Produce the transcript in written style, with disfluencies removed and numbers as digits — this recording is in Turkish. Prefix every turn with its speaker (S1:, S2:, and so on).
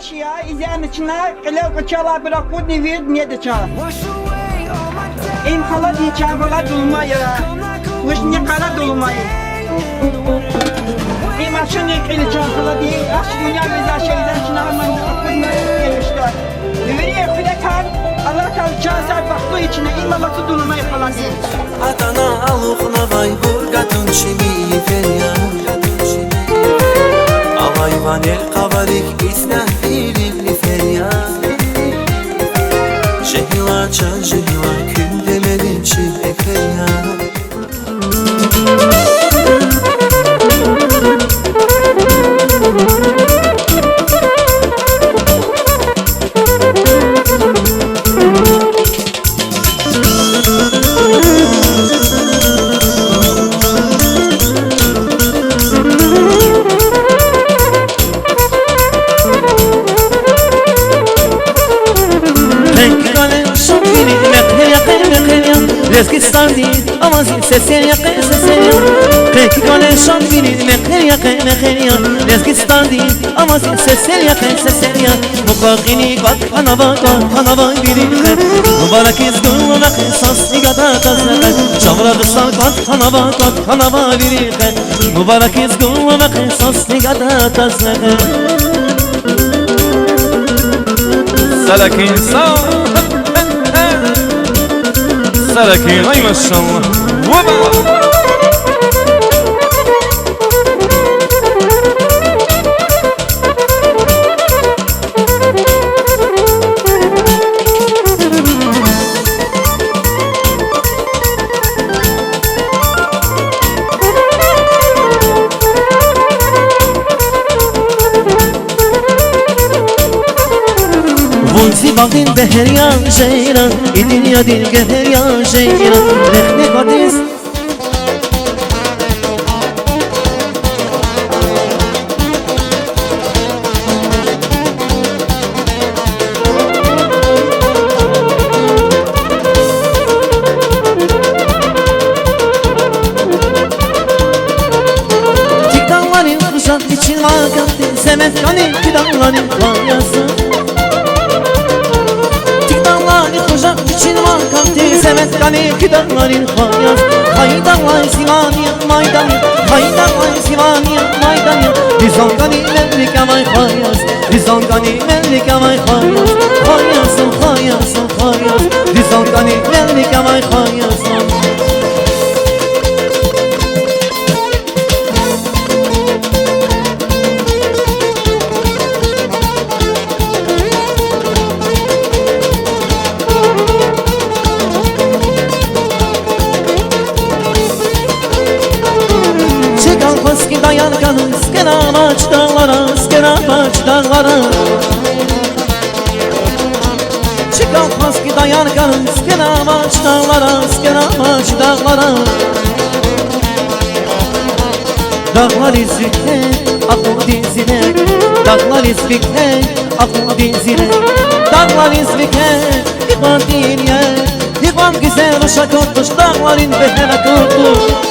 S1: yaşıyor, izleyen içine kılığı kaçalar bırak bu nevi niye de çağır. En hala diyeceğim hala dolmayı, hoşuna kara dolmayı. En maşın yıkılacağım hala diye, aşk dünya güzel şeyler için almanı akılları gelmişler. Devriye filekan, Allah kalacağız baktığı içine imalatı dolmayı hala diye.
S2: Adana aluğuna vay burgatun şimi feryat. Avay vanel kavarik isnah firilli feryat. Jehila çan jehila kül demedim çile feryat.
S3: Lezgi sardi amazin sesen yakın sesen ya. Peki kale şan binin mekher yakın mekher ya. Lezgi sardi amazin sesen yakın sesen ya. Mukakini kat kanava binin kher. Mübarek izgün ve kısas nigada kazakar. Çavra kısal kat kanava binin kher. Mübarek izgün ve kısas nigada kazakar.
S4: Salakin sağ Salakin ay maşallah. Vaba.
S3: Vunzi bagdin beheryan jeyran, idin yadin geheryan jeyran. Rehne gadis Tikdanların kuşak için vakati, semetkanin tikdanların kanyası. Kuşak için vakati semet kani kidanların kanyas. Haydanlar sivaniye maydanı, haydanlar sivaniye maydanı. Bizon kani mellik amay kanyas, bizon kani mellik amay kanyas. Kanyasım kanyasım kanyas, bizon kani mellik amay kanyas. Paski dayan kanı, skena maç dağlara, skena maç dağlara. Çıkan paski dayan kanı, skena maç dağlara, skena maç dağlara. Dağlar izlikte, akıl dizine, dağlar izlikte, akıl dizine. Dağlar izlikte, yıkan dünya, yıkan güzel uşak olmuş, dağların behene kurtmuş.